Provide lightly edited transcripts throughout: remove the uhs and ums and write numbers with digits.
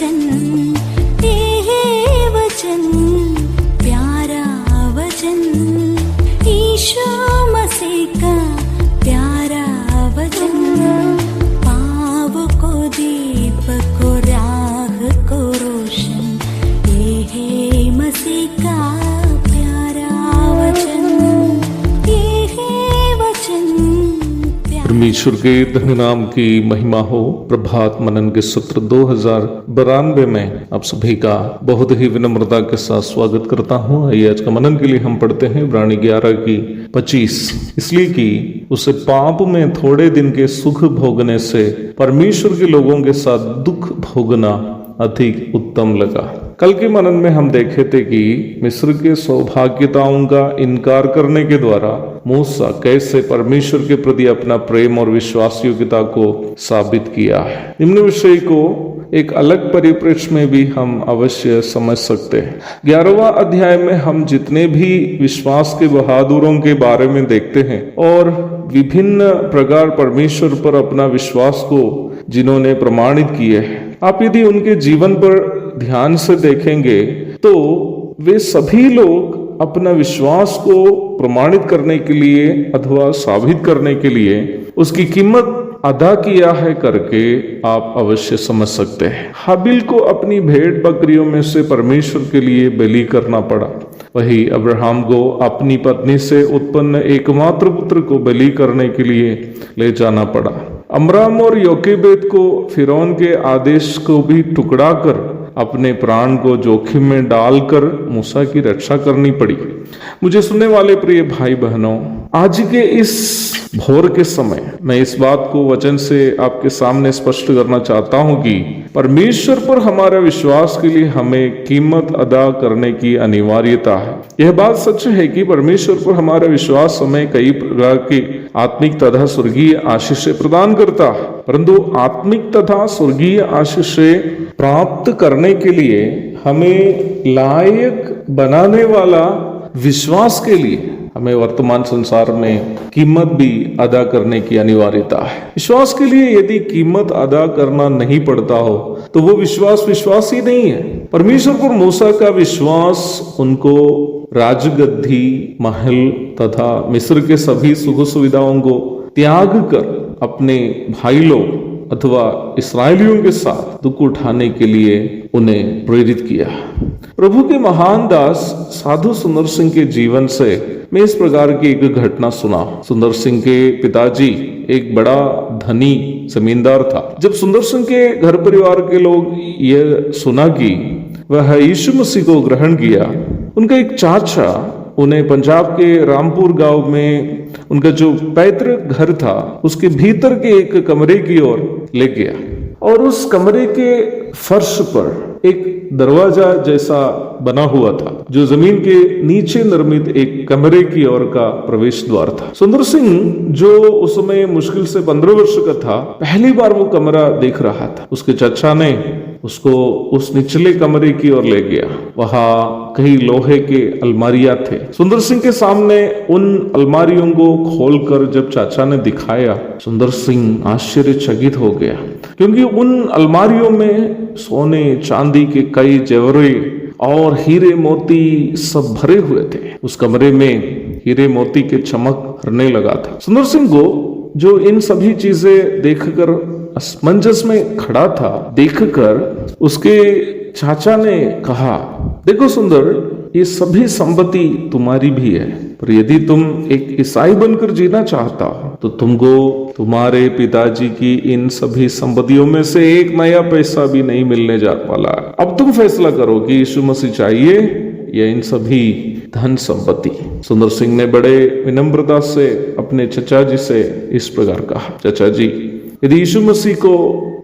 वचन, ये वचन प्यारा वचन, ईशु मसीह का प्यारा वचन, पाव को दीप को राह को रोशन, ये है मसीह का प्यारा वचन, ये है वचन। परमेश्वर के धन्य नाम की महिमा हो। प्रभात मनन के सत्र 2092 में आप सभी का बहुत ही विनम्रता के साथ स्वागत करता हूँ। आइए आज का मनन के लिए हम पढ़ते हैं इब्रानी 11 की 25। इसलिए कि उसे पाप में थोड़े दिन के सुख भोगने से परमेश्वर के लोगों के साथ दुख भोगना अधिक उत्तम लगा। कल के मनन में हम देखे थे कि मिस्र के सौभाग्यताओं का इनकार करने के द्वारा मूसा कैसे परमेश्वर के प्रति अपना प्रेम और विश्वास योग्यता को साबित किया है। निम्न विषय को एक अलग परिप्रेक्ष्य में भी हम अवश्य समझ सकते हैं। 11वां अध्याय में हम जितने भी विश्वास के बहादुरों के बारे में देखते हैं और विभिन्न प्रकार परमेश्वर पर अपना विश्वास को जिन्होंने प्रमाणित किए हैं, आप यदि उनके जीवन पर ध्यान से देखेंगे तो वे सभी लोग अपना विश्वास को प्रमाणित करने के लिए अथवा साबित करने के लिए उसकी कीमत अदा किया है करके आप अवश्य समझ सकते हैं। हाबिल को अपनी भेड़ बकरियों में से परमेश्वर के लिए बलि करना पड़ा, वही अब्राहम को अपनी पत्नी से उत्पन्न एकमात्र पुत्र को बलि करने के लिए ले जाना पड़ा। अमराम और योकेबेद को फिरौन के आदेश को भी टुकड़ा कर अपने प्राण को जोखिम में डालकर मूसा की रक्षा करनी पड़ी। मुझे सुनने वाले प्रिय भाई बहनों, आज के इस भोर के समय मैं इस बात को वचन से आपके सामने स्पष्ट करना चाहता हूं कि परमेश्वर पर हमारा विश्वास के लिए हमें कीमत अदा करने की अनिवार्यता है। यह बात सच है कि परमेश्वर पर हमारा विश्वास हमें कई प्रकार की आत्मिक तथा स्वर्गीय आशीषें प्रदान करता है, परंतु आत्मिक तथा स्वर्गीय आशीषें प्राप्त करने के लिए हमें लायक बनाने वाला विश्वास के लिए हमें वर्तमान संसार में कीमत भी अदा करने की अनिवार्यता है। विश्वास के लिए यदि कीमत अदा करना नहीं पड़ता हो तो वो विश्वास ही नहीं है। परमेश्वर पर मूसा का विश्वास उनको राजगद्दी, महल तथा मिस्र के सभी सुख सुविधाओं को त्याग कर अपने भाई लोग अथवा इस्राएलियों के साथ दुख उठाने के लिए उन्हें प्रेरित किया। प्रभु के महान दास साधु सुंदर सिंह के जीवन से मैं इस प्रकार की एक घटना सुना। सुंदर सिंह के पिताजी एक बड़ा धनी जमींदार था। जब सुंदर सिंह के घर परिवार के लोग यह सुना कि वह यीशु मसीह को ग्रहण किया, उनका एक चाचा उन्हें पंजाब के रामपुर गांव में उनका जो पैतृक घर था उसके भीतर के एक कमरे की ओर ले गया और उस कमरे के फर्श पर एक दरवाजा जैसा बना हुआ था जो जमीन के नीचे निर्मित एक कमरे की ओर का प्रवेश द्वार था। सुंदर सिंह जो उस समय मुश्किल से 15 वर्ष का था, पहली बार वो कमरा देख रहा था। उसके चचा ने उसको उस निचले कमरे की ओर ले गया। वहां कई लोहे के अलमारियां थे। सुंदर सिंह के सामने उन अलमारियों को खोलकर जब चाचा ने दिखाया, सुंदर सिंह आश्चर्यचकित हो गया, क्योंकि उन अलमारियों में सोने चांदी के कई जेवरे और हीरे मोती सब भरे हुए थे। उस कमरे में हीरे मोती के चमक भरने लगा था। सुंदर सिंह को जो इन सभी चीजें देखकर असमंजस में खड़ा था, देखकर उसके चाचा ने कहा, देखो सुंदर, ये सभी संपत्ति तुम्हारी भी है, पर यदि तुम एक ईसाई बनकर जीना चाहता हो तो तुमको तुम्हारे पिताजी की इन सभी संपत्तियों में से एक नया पैसा भी नहीं मिलने जा वाला। अब तुम फैसला करो कि यीशु मसीह चाहिए या इन सभी धन संपत्ति। सुंदर सिंह ने बड़े विनम्रता से अपने चचा जी से इस प्रकार कहा, चचा जी, यदि यीशु मसीह को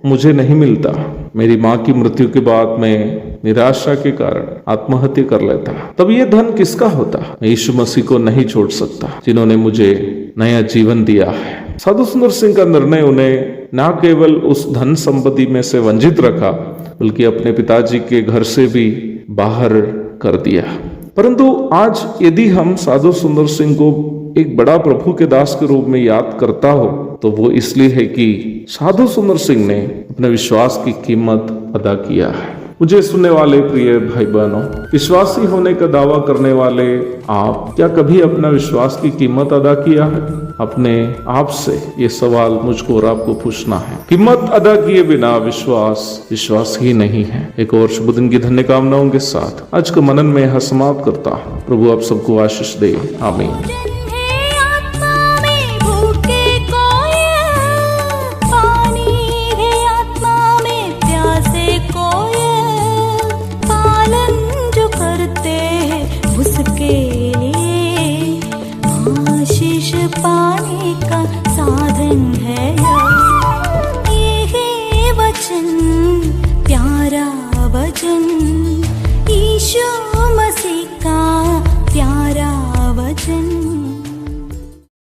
मुझे नहीं मिलता, मेरी माँ की मृत्यु के बाद मैं निराशा के कारण आत्महत्या कर लेता, तब ये धन किसका होता? मैं यीशु मसीह को नहीं छोड़ सकता जिन्होंने मुझे नया जीवन दिया है। साधु सुंदर सिंह का निर्णय उन्हें न केवल उस धन संपत्ति में से वंचित रखा, बल्कि अपने पिताजी के घर से भी बाहर कर दिया। परंतु आज यदि हम साधु सुंदर सिंह को एक बड़ा प्रभु के दास के रूप में याद करता हो तो वो इसलिए है कि साधु सुंदर सिंह ने अपने विश्वास की कीमत अदा किया है। मुझे सुनने वाले प्रिय भाई बहनों, विश्वासी होने का दावा करने वाले आप क्या कभी अपना विश्वास की कीमत अदा किया है? अपने आप से ये सवाल मुझको और आपको पूछना है। कीमत अदा किए बिना विश्वास ही नहीं है। एक और शुभ दिन की धन्य कामनाओं के साथ आज का मनन में यहाँ समाप्त करता हूँ। प्रभु आप सबको आशीष दे। आमीन।